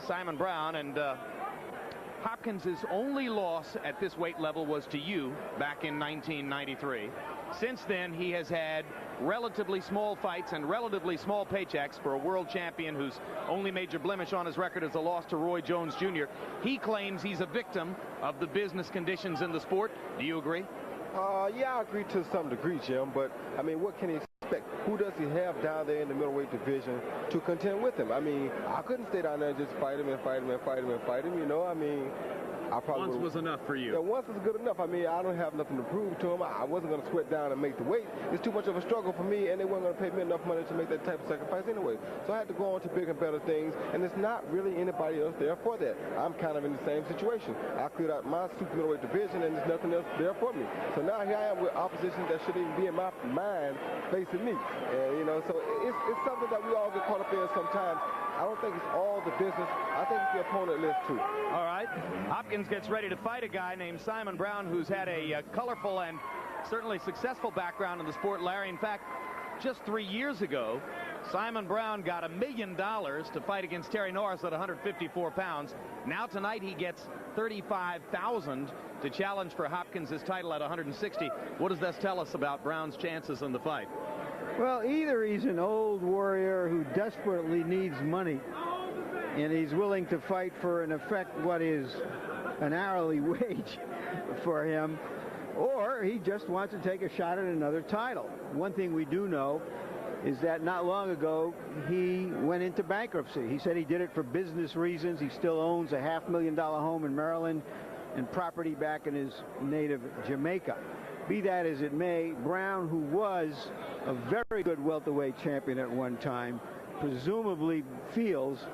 Simon Brown, and Hopkins' only loss at this weight level was to you back in 1993. Since then, he has had relatively small fights and relatively small paychecks for a world champion whose only major blemish on his record is a loss to Roy Jones Jr. He claims he's a victim of the business conditions in the sport. Do you agree? Yeah, I agree to some degree, Jim, but I mean, what can he expect? Who does he have down there in the middleweight division to contend with him? I mean, I couldn't stay down there and just fight him and fight him and fight him and fight him, you know? I mean, I probably once was enough for you. Yeah, once was good enough. I mean, I don't have nothing to prove to him. I wasn't going to sweat down and make the weight. It's too much of a struggle for me, and they weren't going to pay me enough money to make that type of sacrifice anyway. So I had to go on to bigger and better things, and there's not really anybody else there for that. I'm kind of in the same situation. I cleared out my super middleweight division, and there's nothing else there for me. So now here I am with opposition that shouldn't even be in my mind facing me. And, you know, so it's something that we all get caught up in sometimes. I don't think it's all the business. I think it's the opponent list, too. All right. Hopkins gets ready to fight a guy named Simon Brown, who's had a colorful and certainly successful background in the sport, Larry. In fact, just 3 years ago, Simon Brown got $1 million to fight against Terry Norris at 154 pounds. Now tonight he gets $35,000 to challenge for Hopkins' title at 160. What does this tell us about Brown's chances in the fight? Well, either he's an old warrior who desperately needs money, and he's willing to fight for, in effect, what is an hourly wage for him, or he just wants to take a shot at another title. One thing we do know is that not long ago he went into bankruptcy. He said he did it for business reasons. He still owns a $500,000 home in Maryland and property back in his native Jamaica. Be that as it may, Brown, who was a very good welterweight champion at one time, presumably feels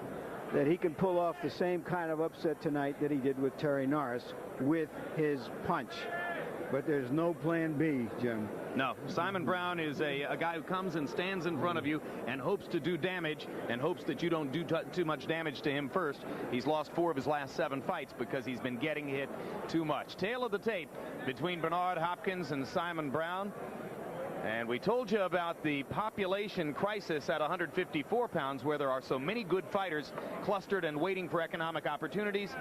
that he can pull off the same kind of upset tonight that he did with Terry Norris with his punch. But there's no plan B, Jim. No. Simon Brown is a guy who comes and stands in front of you and hopes to do damage and hopes that you don't do too much damage to him first. He's lost 4 of his last 7 fights because he's been getting hit too much. Tail of the tape between Bernard Hopkins and Simon Brown. And we told you about the population crisis at 154 pounds, where there are so many good fighters clustered and waiting for economic opportunities.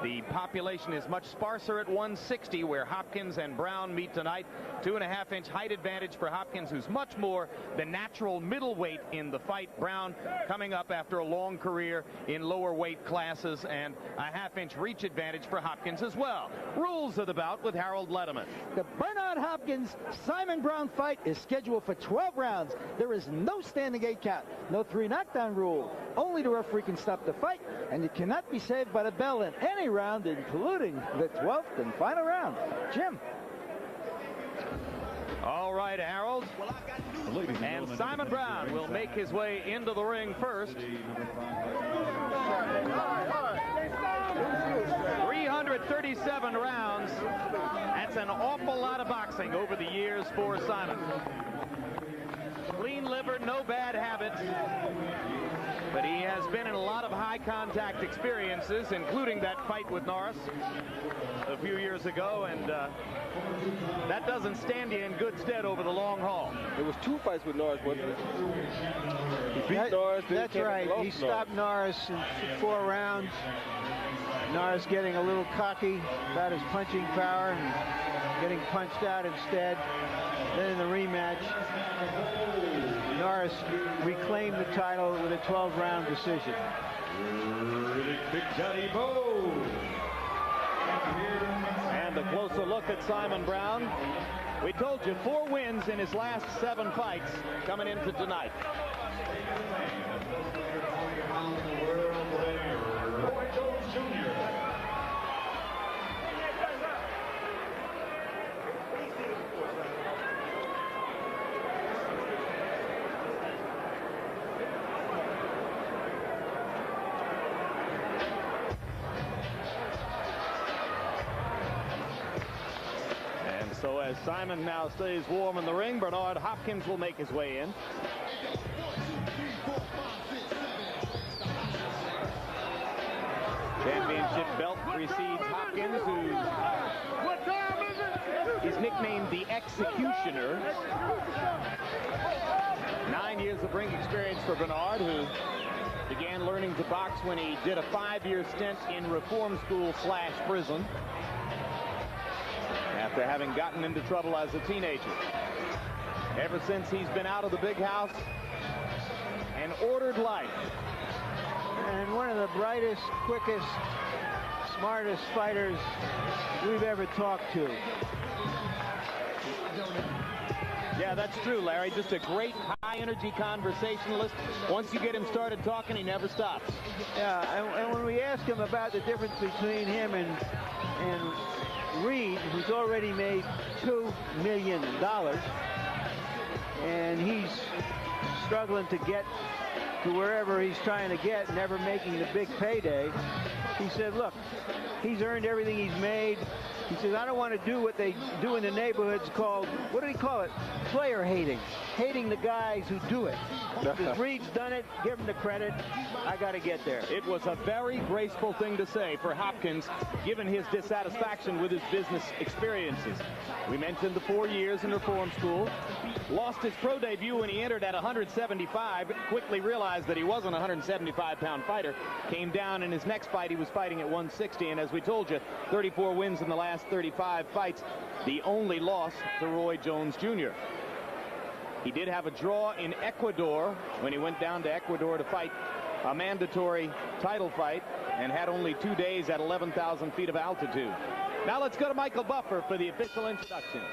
The population is much sparser at 160, where Hopkins and Brown meet tonight. 2.5-inch height advantage for Hopkins, who's much more the natural middleweight in the fight. Brown coming up after a long career in lower weight classes, and a 1/2-inch reach advantage for Hopkins as well. Rules of the bout with Harold Letterman. The Bernard Hopkins-Simon Brown fight is scheduled for 12 rounds. There is no standing 8 count, no 3 knockdown rule. Only the referee can stop the fight, and you cannot be saved by the bell in any round, including the 12th and final round. Jim. All right, Harold. And Simon Brown will make his way into the ring first. 337 rounds. That's an awful lot of boxing over the years for Simon. Clean-livered, no bad habits. But he has been in a lot of high-contact experiences, including that fight with Norris a few years ago, and that doesn't stand you in good stead over the long haul. There was 2 fights with Norris, wasn't it? He beat Norris. That's right. He stopped Norris in 4 rounds. Norris getting a little cocky about his punching power and getting punched out instead. Then in the rematch, Norris reclaimed the title with a 12-round decision. Big Johnny Bo. And a closer look at Simon Brown. We told you 4 wins in his last 7 fights coming into tonight. Roy Jones Jr. So as Simon now stays warm in the ring, Bernard Hopkins will make his way in. Championship belt precedes Hopkins, who is nicknamed the Executioner. 9 years of ring experience for Bernard, who Began learning to box when he did a 5-year stint in reform school / prison after having gotten into trouble as a teenager. Ever since, he's been out of the big house and ordered life. And one of the brightest, quickest, smartest fighters we've ever talked to. Yeah, that's true, Larry. Just a great high-energy conversationalist. Once you get him started talking, he never stops. Yeah, and when we ask him about the difference between him and Reed, who's already made $2 million, and he's struggling to get to wherever he's trying to get, never making the big payday, he said, look, he's earned everything he's made. He says, I don't want to do what they do in the neighborhoods called, what do he call it? Player hating. Hating the guys who do it. Because Reed's done it, give him the credit. I got to get there. It was a very graceful thing to say for Hopkins, given his dissatisfaction with his business experiences. We mentioned the 4 years in reform school. Lost his pro debut when he entered at 175. Quickly realized that he wasn't a 175-pound fighter. Came down in his next fight. He was fighting at 160. And as we told you, 34 wins in the last 35 fights. The only loss to Roy Jones Jr. He did have a draw in Ecuador when he went down to Ecuador to fight a mandatory title fight and had only 2 days at 11,000 feet of altitude. Now let's go to Michael Buffer for the official introductions.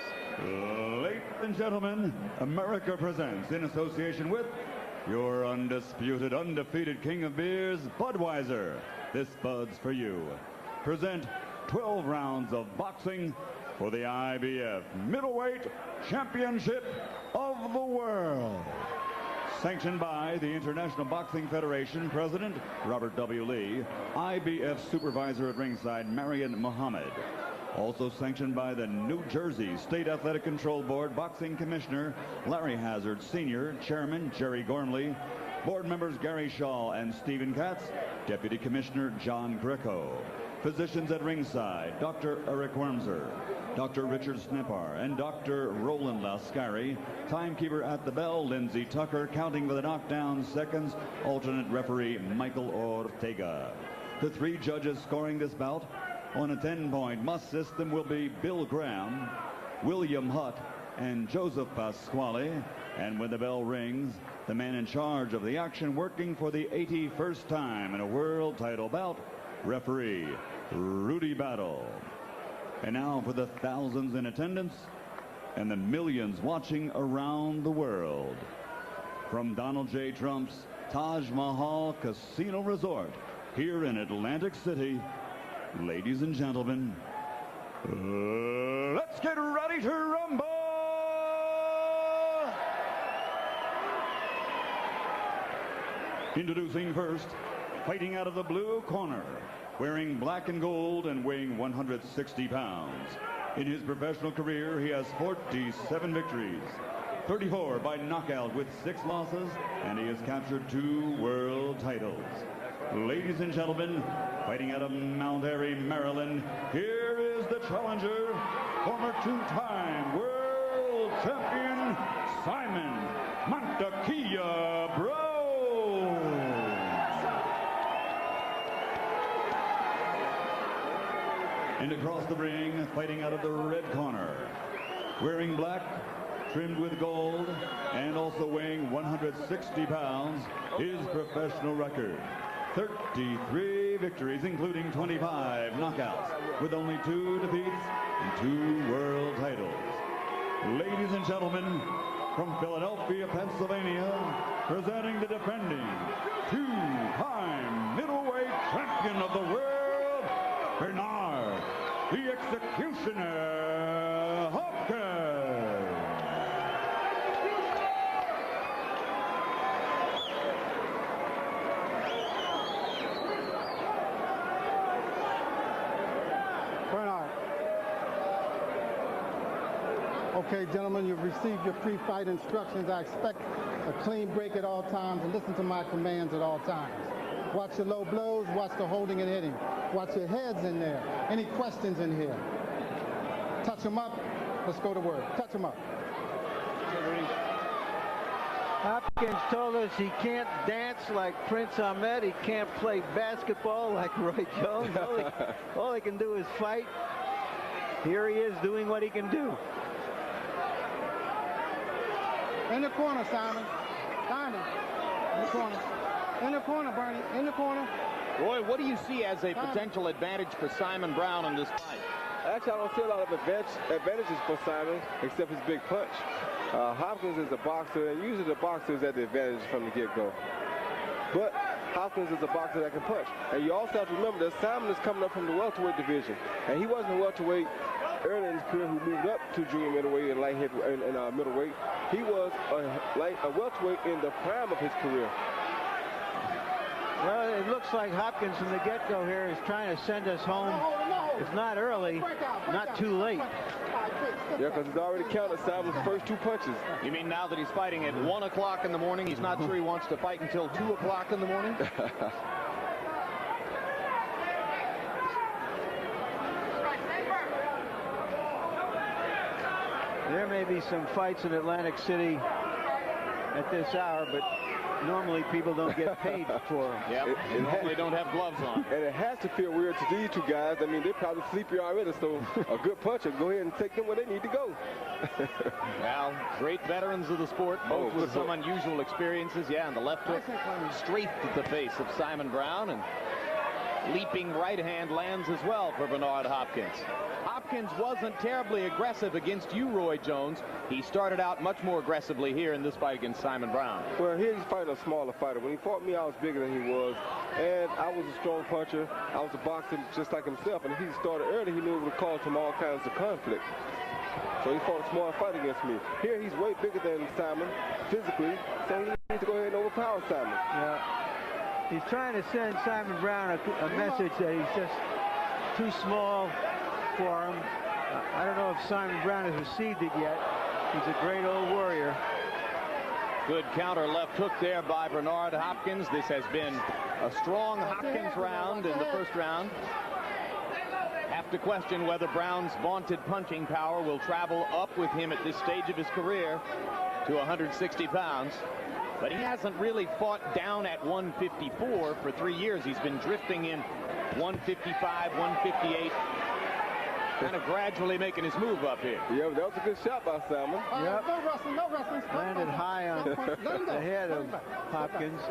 Ladies and gentlemen, America presents, in association with your undisputed, undefeated king of beers, Budweiser. This Bud's for you. Present 12 rounds of boxing for the IBF Middleweight Championship of the World. Sanctioned by the International Boxing Federation President Robert W. Lee, IBF Supervisor at ringside Marion Muhammad. Also sanctioned by the New Jersey State Athletic Control Board Boxing Commissioner Larry Hazard Sr., Chairman Jerry Gormley, Board members Gary Shaw and Stephen Katz, Deputy Commissioner John Greco. Physicians at ringside, Dr. Eric Wormser, Dr. Richard Snipar, and Dr. Roland Lascari. Timekeeper at the bell, Lindsey Tucker. Counting for the knockdown seconds, alternate referee Michael Ortega. The 3 judges scoring this bout on a 10-point must system will be Bill Graham, William Hutt, and Joseph Pasquale. And when the bell rings, the man in charge of the action, working for the 81st time in a world title bout, referee Rudy Battle. And now for the thousands in attendance and the millions watching around the world. From Donald J. Trump's Taj Mahal Casino Resort here in Atlantic City, ladies and gentlemen, let's get ready to rumble! Introducing first, fighting out of the blue corner, wearing black and gold and weighing 160 pounds. In his professional career, he has 47 victories, 34 by knockout with 6 losses, and he has captured 2 world titles. Ladies and gentlemen, fighting out of Mount Airy, Maryland, here is the challenger, former 2-time world champion, Simon Montequilla Bro. And across the ring, fighting out of the red corner, wearing black, trimmed with gold, and also weighing 160 pounds, his professional record. 33 victories, including 25 knockouts, with only 2 defeats and 2 world titles. Ladies and gentlemen, from Philadelphia, Pennsylvania, presenting the defending 2-time middleweight champion of the world, Bernard, the Executioner Hopkins. Bernard. Okay, gentlemen, you've received your pre-fight instructions. I expect a clean break at all times and listen to my commands at all times. Watch your low blows, watch the holding and hitting. Watch your heads in there. Any questions in here? Touch them up. Let's go to work. Touch them up. Hopkins told us he can't dance like Prince Ahmed. He can't play basketball like Roy Jones. All he can do is fight. Here he is doing what he can do. In the corner, Simon. Simon. In the corner. In the corner, Bernie. In the corner. Roy, what do you see as a potential advantage for Simon Brown in this fight? Actually, I don't see a lot of advantages for Simon, except his big punch. Hopkins is a boxer, and usually the boxer is at the advantage from the get-go. But Hopkins is a boxer that can punch. And you also have to remember that Simon is coming up from the welterweight division. And he wasn't a welterweight early in his career who moved up to junior middleweight and light heavyweight and middleweight. He was a welterweight in the prime of his career. Well, it looks like Hopkins from the get-go here is trying to send us home. If not early, not too late. Yeah, because he's already counted Simon's first 2 punches. You mean now that he's fighting at 1 o'clock in the morning, he's not sure he wants to fight until 2 o'clock in the morning? There may be some fights in Atlantic City at this hour, but normally people don't get paid for them. Yeah, normally don't have gloves on. And it has to feel weird to these 2 guys. I mean, they're probably sleepy already, so a good puncher, go ahead and take them where they need to go. Well, great veterans of the sport, both with some unusual experiences. Yeah, and the left hook straight to the face of Simon Brown, and leaping right hand lands as well for Bernard Hopkins. Hopkins wasn't terribly aggressive against you, Roy Jones. He started out much more aggressively here in this fight against Simon Brown. Well, here he's fighting a smaller fighter. When he fought me, I was bigger than he was, and I was a strong puncher. I was a boxer just like himself, and if he started early, he knew it would cause him all kinds of conflict. So he fought a smaller fight against me. Here he's way bigger than Simon physically, so he needs to go ahead and overpower Simon. Yeah. He's trying to send Simon Brown a message that he's just too small for him. I don't know if Simon Brown has received it yet. He's a great old warrior. Good counter left hook there by Bernard Hopkins. This has been a strong Hopkins round in the first round. Have to question whether Brown's vaunted punching power will travel up with him at this stage of his career to 160 pounds. But he hasn't really fought down at 154 for 3 years. He's been drifting in 155, 158, kind of gradually making his move up here. Yeah, that was a good shot by Simon. Yep. No wrestling, no wrestling. Landed high on the head of Hopkins.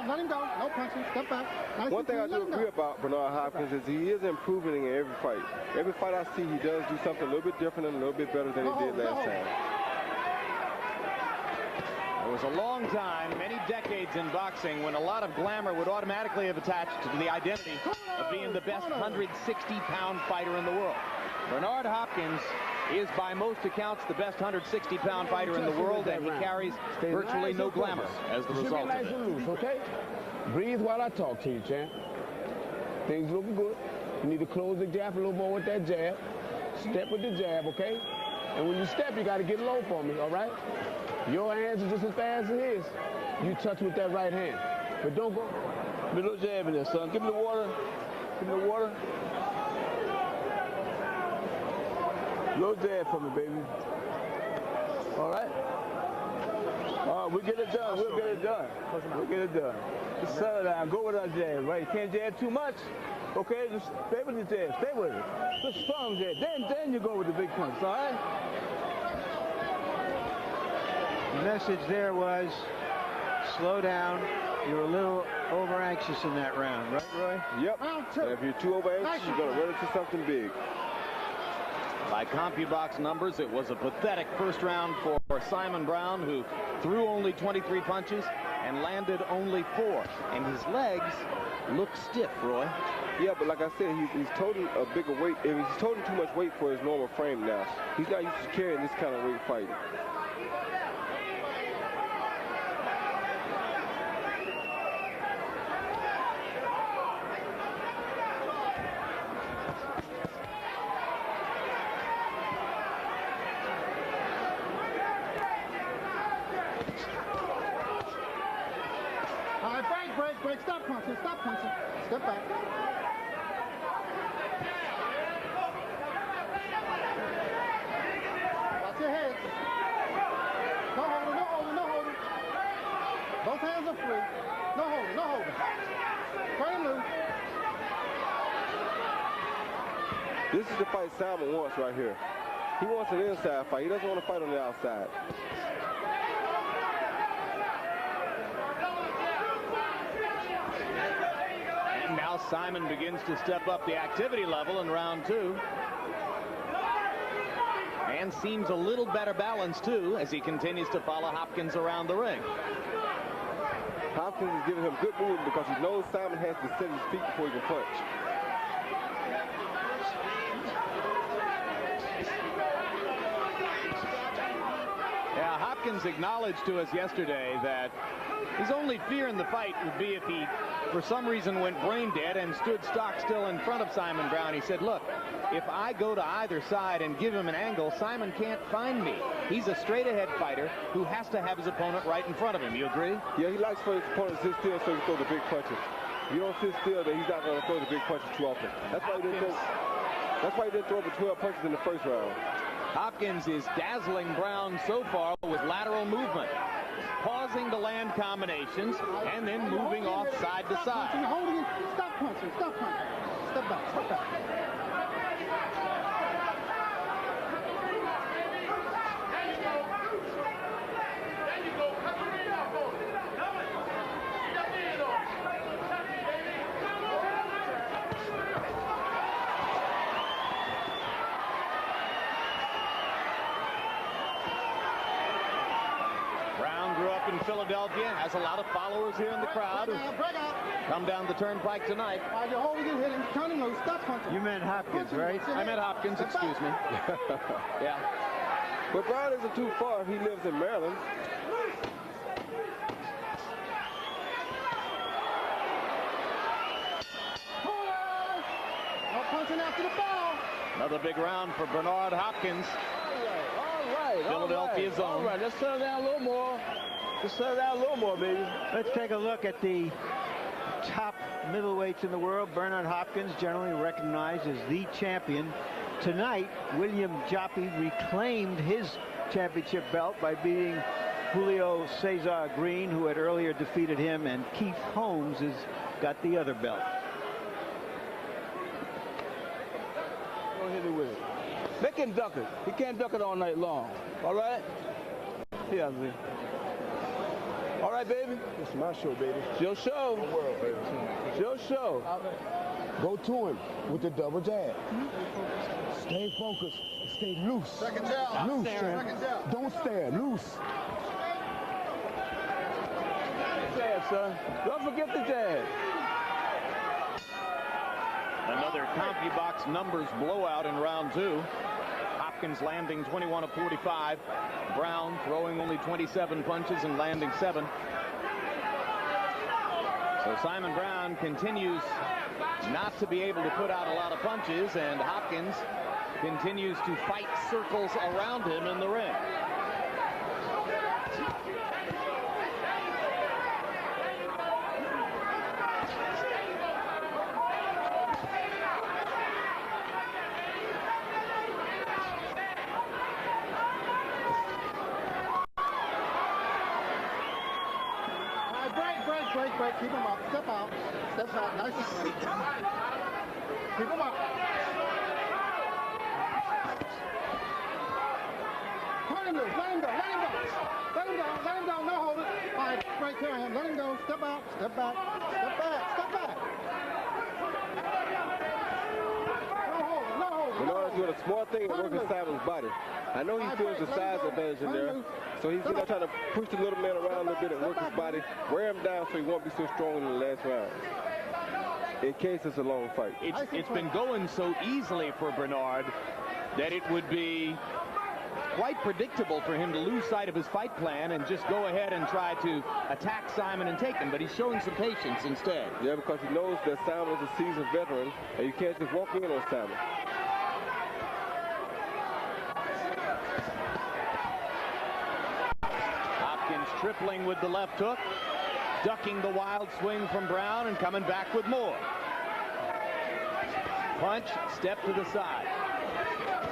Let him go. No punching. Step back. Nice. One thing I do agree about Bernard Hopkins is he is improving in every fight. Every fight I see, he does do something a little bit different and a little bit better than he did last time. It was a long time, many decades in boxing, when a lot of glamour would automatically have attached to the identity of being the best 160-pound fighter in the world. Bernard Hopkins is, by most accounts, the best 160-pound fighter in the world, and he carries virtually no glamour as the result of it. Loose, okay? Breathe while I talk to you, champ. Things looking good. You need to close the jab a little more with that jab. Step with the jab, okay? And when you step, you got to get low for me, all right? Your hands are just as fast as his. You touch with that right hand. But don't go. Give me a little jab in there, son. Give me the water. Give me the water. Little jab for me, baby. All right? All right, we'll get it done. We'll get it done. We'll get it done. Just settle down. Go with our jab, right? You can't jab too much. Okay, just stay with the jab. Stay with it. Just strong jab. Then you go with the big punch, all right? The message there was, slow down. You're a little over-anxious in that round, right, Roy? Yep. And if you're too over-anxious, you're going to run into something big. By CompuBox numbers, it was a pathetic first round for Simon Brown, who threw only 23 punches and landed only 4. And his legs look stiff, Roy. Yeah, but like I said, he's toting a bigger weight. He's toting too much weight for his normal frame now. He's not used to carrying this kind of weight fighting. break. Stop punching. Step back. Watch your head. No holding. Both hands are free. No holding. Turn him loose. This is the fight Symon wants right here. He wants an inside fight. He doesn't want to fight on the outside. And now Symon begins to step up the activity level in round 2. And seems a little better balanced, too, as he continues to follow Hopkins around the ring. Hopkins is giving him good movement because he knows Symon has to set his feet before he can punch. Yeah, Hopkins acknowledged to us yesterday that his only fear in the fight would be if he, for some reason, went brain dead and stood stock still in front of Symon Brown. He said, look, if I go to either side and give him an angle, Symon can't find me. He's a straight-ahead fighter who has to have his opponent right in front of him. You agree? Yeah, he likes for his opponent to sit still so he can throw the big punches. If you don't sit still, then he's not going to throw the big punches too often. That's why he didn't throw the 12 punches in the first round. Hopkins is dazzling Brown so far with lateral movement, pausing to land combinations and then moving off side to side. Stop punching. Step back. In Philadelphia, has a lot of followers here in the crowd who come down the turnpike tonight. While you're holding it, hitting, turning loose, stop punching. You meant Hopkins, right? I meant Hopkins, excuse me. Yeah. But Brown isn't too far. He lives in Maryland. No punching after the ball. Another big round for Bernard Hopkins. All right. Philadelphia zone. All right, let's settle down a little more. Baby. Let's take a look at the top middleweights in the world. Bernard Hopkins, generally recognized as the champion. Tonight, William Joppy reclaimed his championship belt by beating Julio Cesar Green, who had earlier defeated him, and Keith Holmes has got the other belt. Go hit it with it. Make him duck it. He can't duck it all night long. All right? Here, Z. All right, baby. It's my show, baby. It's your show. The world, baby. It's your show. Go to him with the double jab. Stay focused. Stay loose. Second jab. Loose. Second jab. Don't stare. Loose. Jab, son. Don't forget the jab. Another CompuBox numbers blowout in round 2. Hopkins landing 21 of 45. Brown throwing only 27 punches and landing 7. So Symon Brown continues not to be able to put out a lot of punches, and Hopkins continues to fight circles around him in the ring. Break. Keep him up. Step out. Nice. Keep him up. Turn him loose. Let him go. No hold it. All right, right to him. Let him go. Step out. Step back. No hold. Bernard's doing a small thing and working Symon's body. I know he feels the size advantage in there. So he's going to try to push the little man around a little bit and work his body, wear him down so he won't be so strong in the last round, in case it's a long fight. It's been going so easily for Bernard that it would be quite predictable for him to lose sight of his fight plan and just go ahead and try to attack Symon and take him, but he's showing some patience instead. Yeah, because he knows that Symon is a seasoned veteran, and you can't just walk in on Symon. Tripling with the left hook. ducking the wild swing from Brown and coming back with more. Punch, step to the side.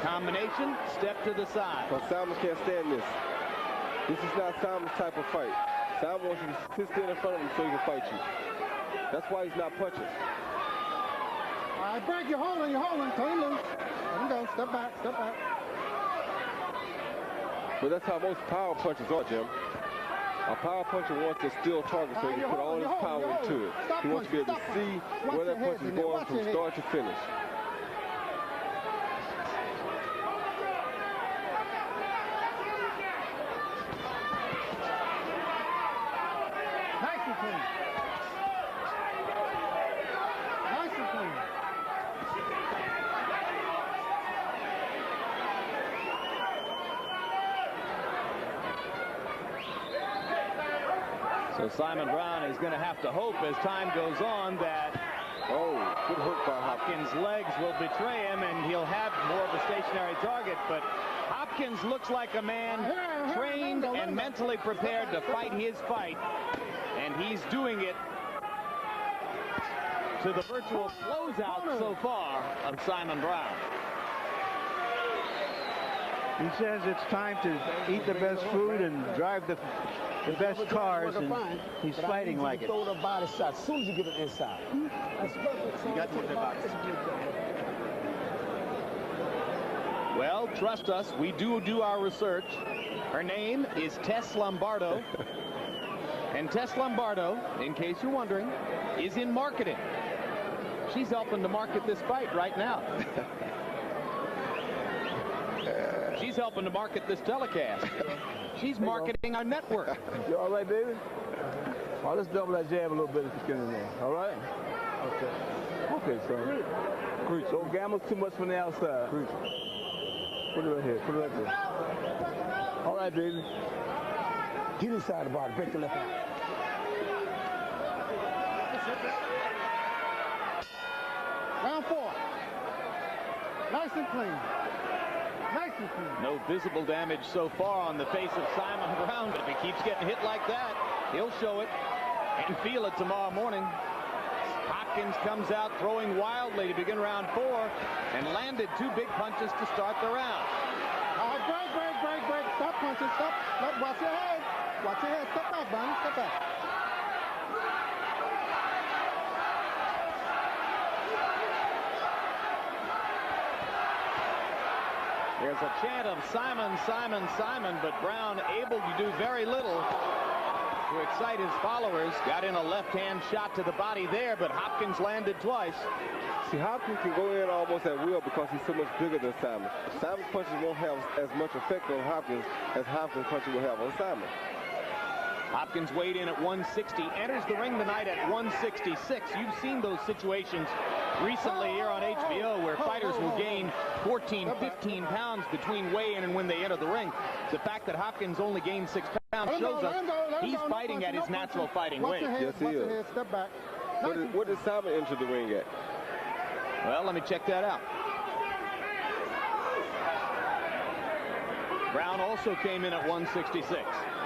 Combination, step to the side. But Sаймон can't stand this. This is not Symon's type of fight. Sаймon wants you to sit still in front of him so he can fight you. That's why he's not punching. All right, break. You're holding. Clean loose. Let him go. Step back. But that's how most power punchers are, Jim. A power puncher wants to steal target so he can put all his power into it. He wants to be able to see where that punch is going from start to finish. Nice and clean. So Symon Brown is going to have to hope as time goes on that good hook by Hopkins' legs will betray him and he'll have more of a stationary target. But Hopkins looks like a man trained and mentally prepared to fight his fight. And he's doing it to the virtual closeout so far of Symon Brown. He says it's time to eat the best food and drive the best cars, and he's fighting like it. Throw the body shot as soon as you get it inside. That's perfect. You got to the body. Well, trust us, we do our research. Her name is Tess Lombardo. And Tess Lombardo, in case you're wondering, is in marketing. She's helping to market this fight right now. She's helping to market this telecast. She's marketing our network. You all right, baby? Oh, let's double that jab a little bit if you get in there. All right? Okay, son. Crease. Don't gamble too much from the outside. Crease. Put it right here. Put it right there. All right, baby. Get inside the body. Break the left hand. Round 4. Nice and clean. No visible damage so far on the face of Symon Brown, but if he keeps getting hit like that, he'll show it and feel it tomorrow morning. Hopkins comes out throwing wildly to begin round 4 and landed 2 big punches to start the round. All right, break. Stop punching. Stop. Watch your head. Step back, Barney. Step back. There's a chant of Symon, but Brown able to do very little to excite his followers. Got in a left-hand shot to the body there, but Hopkins landed twice. See, Hopkins can go in almost at will because he's so much bigger than Symon. Symon's punches won't have as much effect on Hopkins as Hopkins' punches will have on Symon. Hopkins weighed in at 160, enters the ring tonight at 166. You've seen those situations recently here on HBO where fighters will gain 14, 15 pounds between weigh-in and when they enter the ring. The fact that Hopkins only gained 6 pounds shows us he's fighting at his natural fighting weight. Yes, he is. Step back. What did Symon enter the ring at? Well, let me check that out. Brown also came in at 166.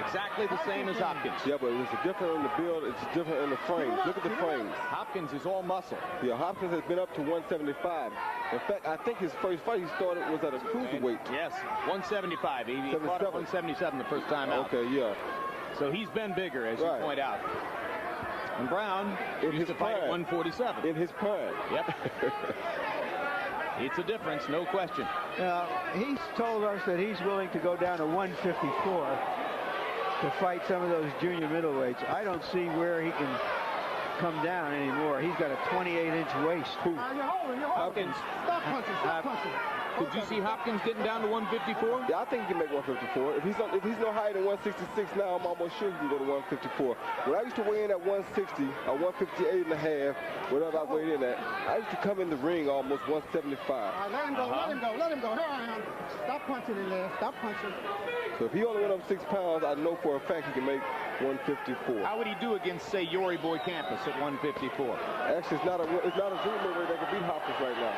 Exactly the same as Hopkins. Yeah, but it's different in the build. It's different in the frames. Look at the frames. Hopkins is all muscle. Yeah, Hopkins has been up to 175. In fact, I think his first fight he started was at a cruiserweight. Yes, 175. He fought at 177 the first time out. Okay, yeah. So he's been bigger, as you point out. And Brown used to fight at 147. In his prime. Yep. It's a difference, no question. He's told us that he's willing to go down to 154 to fight some of those junior middleweights. I don't see where he can come down anymore. He's got a 28-inch waist. You're holding. Hopkins. Stop punching. Did you see Hopkins getting down to 154? Yeah, I think he can make 154. If he's no higher than 166 now, I'm almost sure he can go to 154. When I used to weigh in at 160 or 158 and a half, whatever I weighed in at, I used to come in the ring almost 175. All right, let him go. Here I am. Stop punching in there. Stop punching. So if he only went up 6 pounds, I know for a fact he can make 154. How would he do against, say, Yori Boy Campus at 154? Actually, it's not a dream way that can beat Hopkins right now.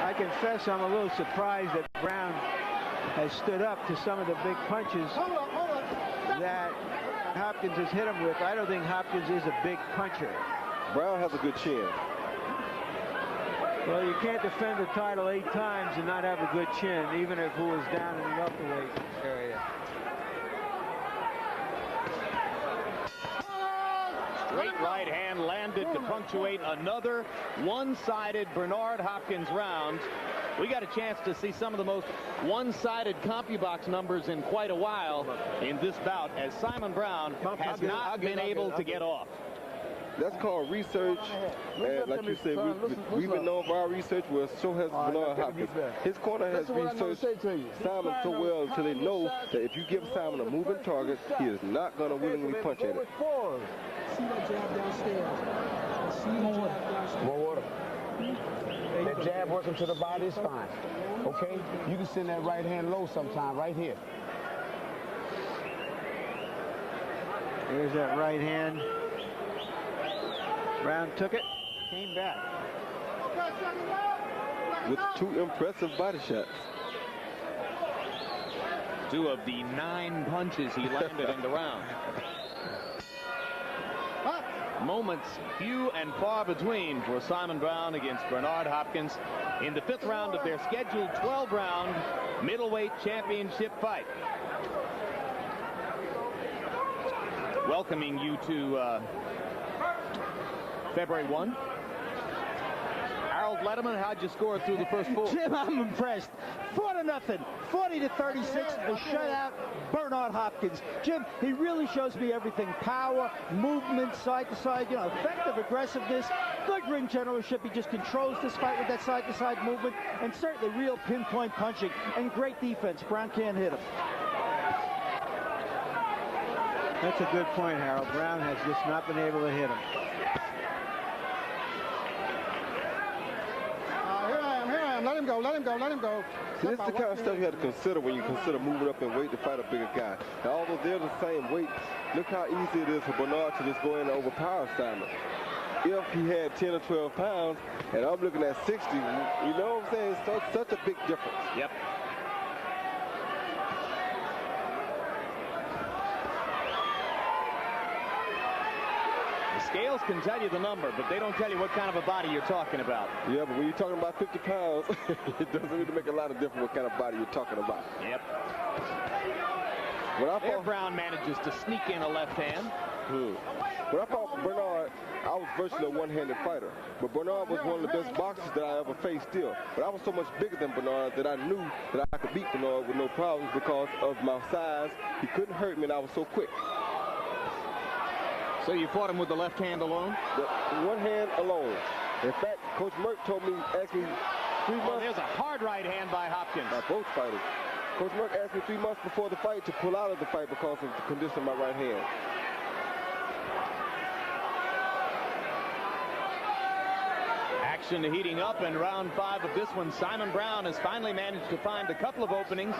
I confess I'm a little surprised that Brown has stood up to some of the big punches that Hopkins has hit him with. I don't think Hopkins is a big puncher. Brown has a good chin. Well, you can't defend the title 8 times and not have a good chin, even if it was down in the welterweight area. Straight right hand landed to punctuate another one-sided Bernard Hopkins round. We got a chance to see some of the most one-sided CompuBox numbers in quite a while in this bout, as Simon Brown has not been able to get off. That's called research, and like you said, we've been known for our research. Well, so has Bernard Hopkins. His corner has researched Simon so well until they know that if you give Simon a moving target, he is not going to willingly punch at it. See that jab downstairs. See the jab downstairs. More water. That jab working to the body is fine. Okay? You can send that right hand low sometime, right here. There's that right hand. Brown took it, came back. With 2 impressive body shots. 2 of the 9 punches he landed in the round. Moments few and far between for Simon Brown against Bernard Hopkins in the 5th round of their scheduled 12-round middleweight championship fight. Welcoming you to February 1. Harold Letterman, how'd you score through the first 4? Jim, I'm impressed. 4-0, 40-36, a shutout, Bernard Hopkins. Jim, he really shows me everything. Power, movement, side to side, you know, effective aggressiveness, good ring generalship. He just controls this fight with that side to side movement, and certainly real pinpoint punching and great defense. Brown can't hit him. That's a good point, Harold. Brown has just not been able to hit him. Let him go, let him go, let him go. See, this is the kind of stuff you have to consider when you consider moving up in weight to fight a bigger guy. Now, although they're the same weight, look how easy it is for Bernard to just go in and overpower Simon. If he had 10 or 12 pounds, and I'm looking at 60, you know what I'm saying? It's such a big difference. Yep. Scales can tell you the number, but they don't tell you what kind of a body you're talking about. Yeah, but when you're talking about 50 pounds, it doesn't really make a lot of difference what kind of body you're talking about. Yep. When Brown manages to sneak in a left hand. When I fought Bernard, I was virtually a one-handed fighter. But Bernard was one of the best boxers that I ever faced still. But I was so much bigger than Bernard that I knew that I could beat Bernard with no problems because of my size. He couldn't hurt me, and I was so quick. So you fought him with the left hand alone? One hand alone. In fact, Coach Merck asked me 3 months. Oh, there's a hard right hand by Hopkins. By both fighters. Coach Merck asked me 3 months before the fight to pull out of the fight because of the condition of my right hand. Action heating up in round 5 of this one. Simon Brown has finally managed to find a couple of openings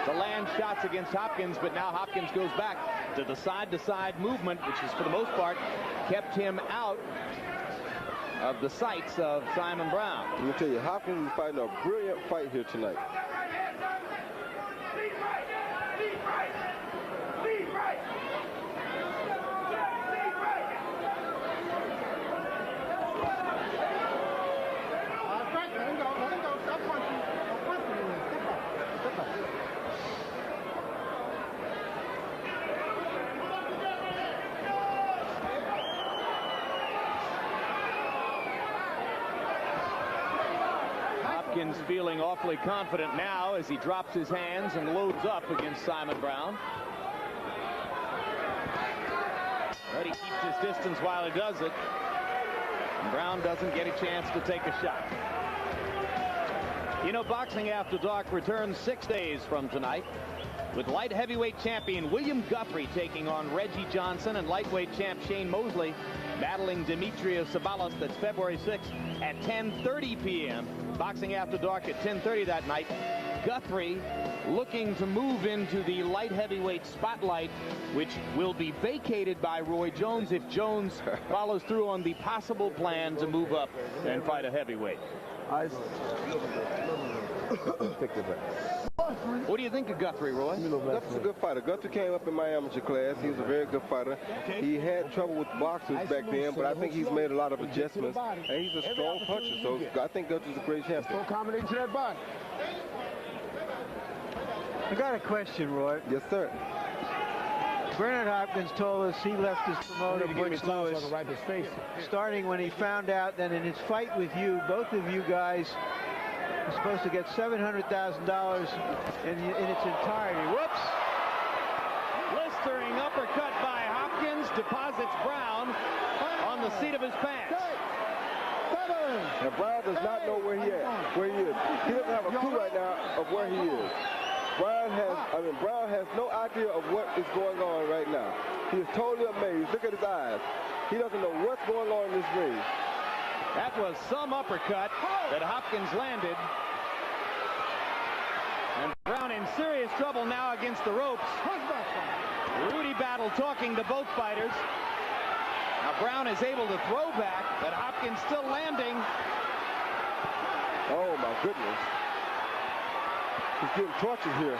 to land shots against Hopkins, but now Hopkins goes back to the side-to-side movement, which has, for the most part, kept him out of the sights of Simon Brown. Let me tell you, Hopkins is fighting a brilliant fight here tonight. Hopkins feeling awfully confident now as he drops his hands and loads up against Simon Brown. But he keeps his distance while he does it. And Brown doesn't get a chance to take a shot. You know, Boxing After Dark returns 6 days from tonight, with light heavyweight champion William Guthrie taking on Reggie Johnson, and lightweight champ Shane Mosley battling Demetrius Sabalos. That's February 6th at 10:30 p.m. Boxing After Dark at 10:30 that night. Guthrie looking to move into the light heavyweight spotlight, which will be vacated by Roy Jones if Jones follows through on the possible plan to move up and fight a heavyweight. What do you think of Guthrie, Roy? Guthrie's a good fighter. Guthrie came up in my amateur class. He was a very good fighter. He had trouble with boxers back then, but I think he's made a lot of adjustments. And he's a strong puncher, so I think Guthrie's a great champion. Combination to that body. I got a question, Roy. Yes, sir. Bernard Hopkins told us he left his promoter, Butch Lewis, starting when he found out that in his fight with you, both of you guys were supposed to get $700,000 in its entirety. Whoops! Blistering uppercut by Hopkins deposits Brown on the seat of his pants. And Brown does not know where he is. He doesn't have a clue right now of where he is. Brown has no idea of what is going on right now. He is totally amazed. Look at his eyes. He doesn't know what's going on in this ring. That was some uppercut that Hopkins landed. And Brown in serious trouble now against the ropes. Rudy Battle talking to both fighters. Now Brown is able to throw back, but Hopkins still landing. Oh my goodness. He's getting tortured here.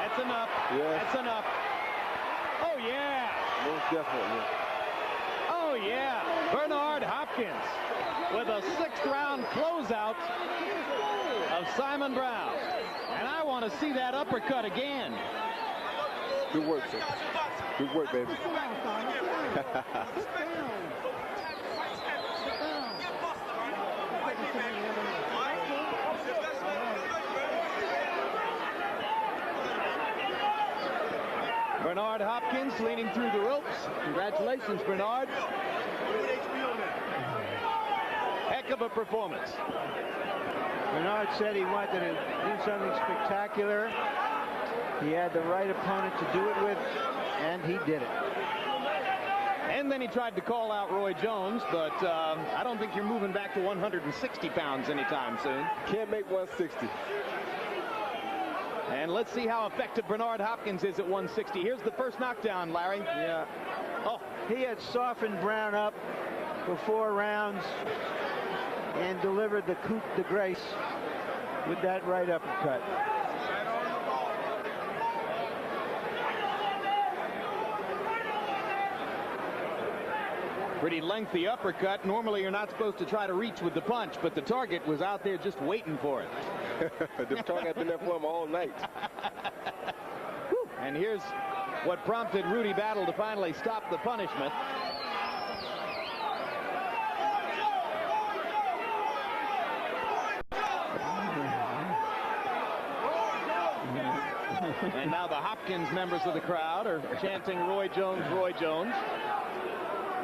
That's enough. Yes. That's enough. Oh yeah. Most definitely. Oh yeah. Bernard Hopkins with a 6th round closeout of Simon Brown. And I want to see that uppercut again. Good work, sir. Good work, baby. Bernard Hopkins leaning through the ropes. Congratulations, Bernard. Heck of a performance. Bernard said he wanted to do something spectacular. He had the right opponent to do it with, and he did it. And then he tried to call out Roy Jones, but I don't think you're moving back to 160 pounds anytime soon. Can't make 160. And let's see how effective Bernard Hopkins is at 160. Here's the first knockdown, Larry. Yeah. Oh, he had softened Brown up for 4 rounds and delivered the coup de grace with that right uppercut. Pretty lengthy uppercut. Normally you're not supposed to try to reach with the punch, but the target was out there just waiting for it. The target had been there for him all night. And here's what prompted Rudy Battle to finally stop the punishment. And now the Hopkins members of the crowd are chanting Roy Jones, Roy Jones.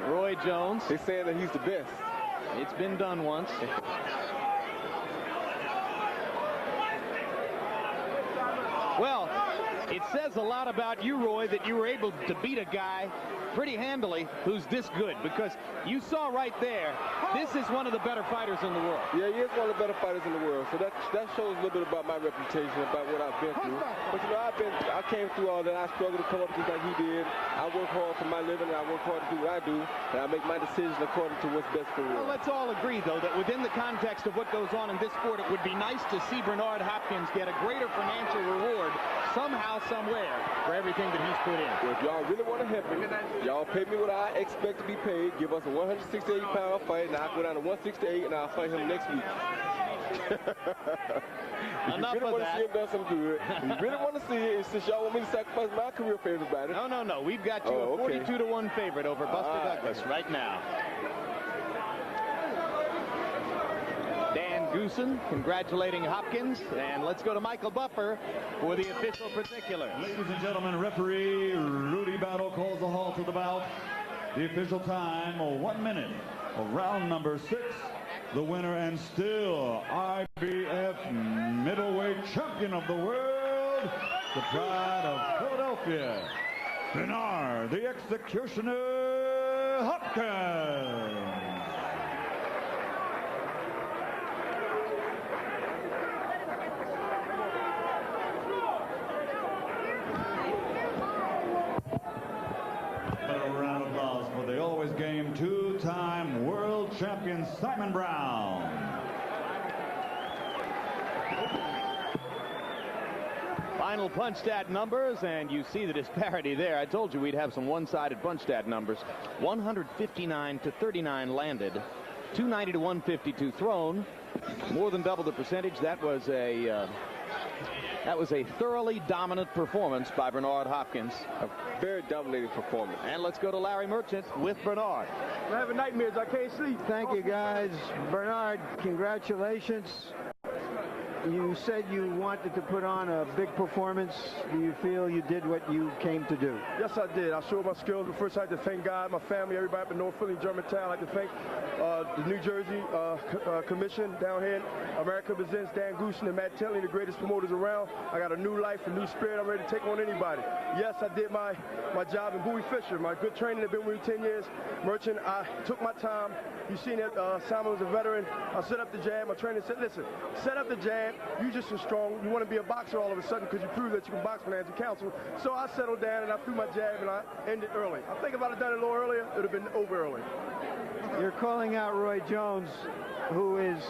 Roy Jones. They're saying that he's the best. It's been done once. Well, it says a lot about you, Roy, that you were able to beat a guy pretty handily who's this good, because you saw right there, this is one of the better fighters in the world. Yeah, he is one of the better fighters in the world. So that shows a little bit about my reputation, about what I've been through. But you know, I came through all that. I struggled to come up just like he did. I work hard for my living, and I work hard to do what I do, and I make my decisions according to what's best for the world. Well, let's all agree, though, that within the context of what goes on in this sport, it would be nice to see Bernard Hopkins get a greater financial reward somehow, somewhere, for everything that he's put in. Well, if y'all really want to help me, y'all pay me what I expect to be paid. Give us a 168-pound fight, and I'll go down to 168, and I'll fight him next week. Enough you really of want to see him done some good. You really want to see it, and since y'all want me to sacrifice my career for everybody. No. We've got you a 42-1 favorite over Buster Douglas right now. Dan Goosen congratulating Hopkins, and let's go to Michael Buffer for the official particulars. Ladies and gentlemen, referee Rudy Battle calls a halt to the bout. The official time, 1 minute of round number 6. The winner and still IBF middleweight champion of the world, the pride of Philadelphia, Bernard the Executioner Hopkins. Game 2-time world champion Simon Brown. Final punch stat numbers, and you see the disparity there. I told you we'd have some one-sided punch stat numbers. 159 to 39 landed, 290 to 152 thrown, more than double the percentage. That was a thoroughly dominant performance by Bernard Hopkins. A very dominating performance. And let's go to Larry Merchant with Bernard. I'm having nightmares. I can't sleep. Thank you, guys. Bernard, congratulations. You said you wanted to put on a big performance. Do you feel you did what you came to do? Yes, I did. I showed my skills. But first, I'd like to thank God, my family, everybody up in North Philly, Germantown. I'd like to thank the New Jersey Commission down here. America Presents, Dan Goosen and Matt Tilley, the greatest promoters around. I got a new life, a new spirit. I'm ready to take on anybody. Yes, I did my job in Bowie Fisher. My good training had been with me 10 years. Merchant, I took my time. You seen that Symon was a veteran. I set up the jab. My trainer said, listen, set up the jab. You just as strong. You want to be a boxer all of a sudden because you prove that you can box financial counsel. So I settled down and I threw my jab and I ended early. I think if I'd have done it a little earlier, it would have been over early. You're calling out Roy Jones, who is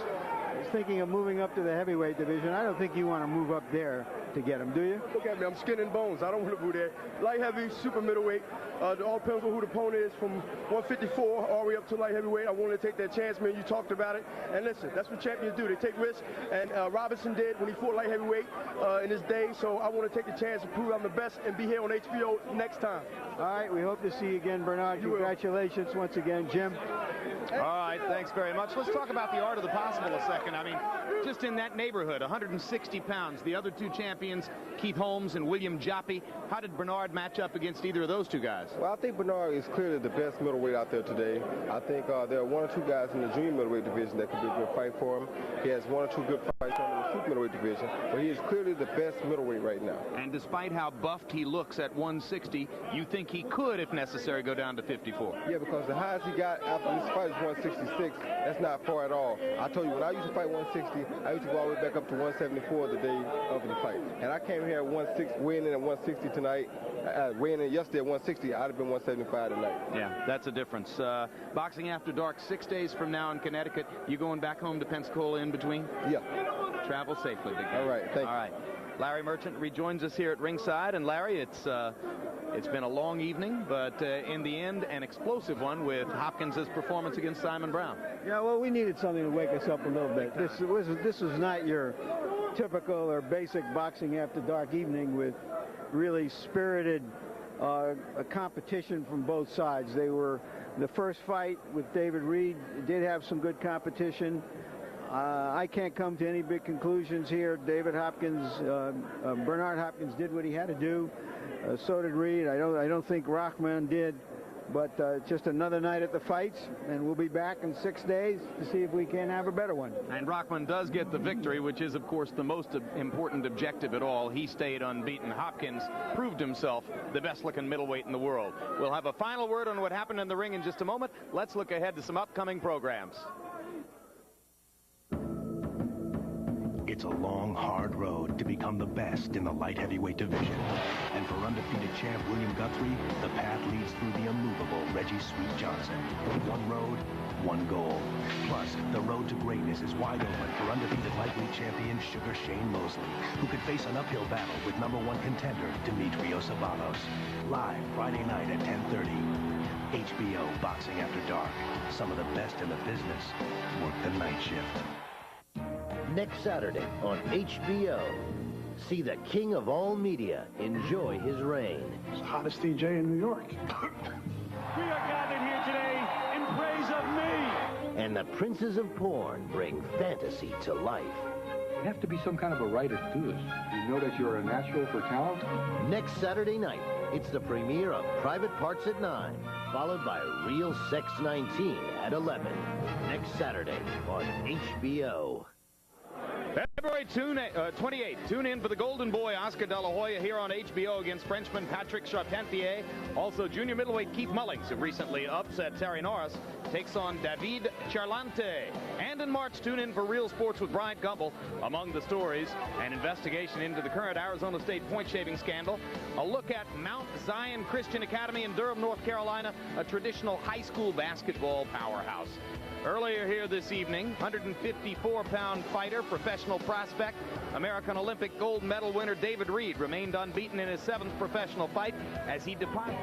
thinking of moving up to the heavyweight division. I don't think you want to move up there to get him, do you? Look at me. I'm skin and bones. I don't want to move there. Light heavy, super middleweight. It all depends on who the opponent is, from 154 all the way up to light heavyweight. I wanted to take that chance, man. You talked about it. And listen, that's what champions do. They take risks. And Robinson did when he fought light heavyweight in his day. So I want to take the chance to prove I'm the best and be here on HBO next time. All right. We hope to see you again, Bernard. Congratulations once again, Jim. All right, thanks very much. Let's talk about the art of the possible a second. I mean, just in that neighborhood, 160 pounds. The other two champions, Keith Holmes and William Joppy. How did Bernard match up against either of those two guys? Well, I think Bernard is clearly the best middleweight out there today. I think there are one or two guys in the junior middleweight division that could be a good fight for him. He has one or two good fights on the super middleweight division, but he is clearly the best middleweight right now. And despite how buffed he looks at 160, you think he could, if necessary, go down to 54? Yeah, because the highest he got after this fight is 166. That's not far at all. I told you, when I used to fight 160, I used to go all the way back up to 174 the day of the fight. And I came here at weighing in at 160 tonight. Weighing in yesterday at 160, I'd have been 175 tonight. Yeah, that's a difference. Boxing After Dark, 6 days from now in Connecticut. You going back home to Pensacola in between? Yeah. Travel safely, big guy. All right, thank you. All right. Larry Merchant rejoins us here at ringside. And Larry, it's been a long evening, but in the end, an explosive one with Hopkins' performance against Symon Brown. Yeah, well, we needed something to wake us up a little bit. This was not your typical or basic Boxing After Dark evening with really spirited a competition from both sides. They were the first fight with David Reed. Did have some good competition. I can't come to any big conclusions here. David Hopkins, Bernard Hopkins did what he had to do. So did Reed. I don't think Rahman did. But just another night at the fights, and we'll be back in 6 days to see if we can have a better one. And Rahman does get the victory, which is, of course, the most important objective at all. He stayed unbeaten. Hopkins proved himself the best-looking middleweight in the world. We'll have a final word on what happened in the ring in just a moment. Let's look ahead to some upcoming programs. It's a long, hard road to become the best in the light heavyweight division. And for undefeated champ William Guthrie, the path leads through the immovable Reggie Sweet Johnson. One road, one goal. Plus, the road to greatness is wide open for undefeated lightweight champion Sugar Shane Mosley, who could face an uphill battle with #1 contender Demetrios Avalos. Live Friday night at 10:30. HBO Boxing After Dark. Some of the best in the business work the night shift. Next Saturday on HBO. See the king of all media enjoy his reign. It's the hottest DJ in New York. We are gathered here today in praise of me. And the princes of porn bring fantasy to life. You have to be some kind of a writer to do this. You know that you're a natural for talent? Next Saturday night, it's the premiere of Private Parts at 9, followed by Real Sex 19 at 11. Next Saturday on HBO. February 28th, tune in for the Golden Boy Oscar De La Hoya here on HBO against Frenchman Patrick Charpentier. Also, junior middleweight Keith Mullings, who recently upset Terry Norris, takes on David Charlante. And in March, tune in for Real Sports with Bryant Gumbel. Among the stories, an investigation into the current Arizona State point-shaving scandal, a look at Mount Zion Christian Academy in Durham, North Carolina, a traditional high school basketball powerhouse. Earlier here this evening, 154-pound fighter, professional prospect, American Olympic gold medal winner David Reed remained unbeaten in his 7th professional fight as he departed.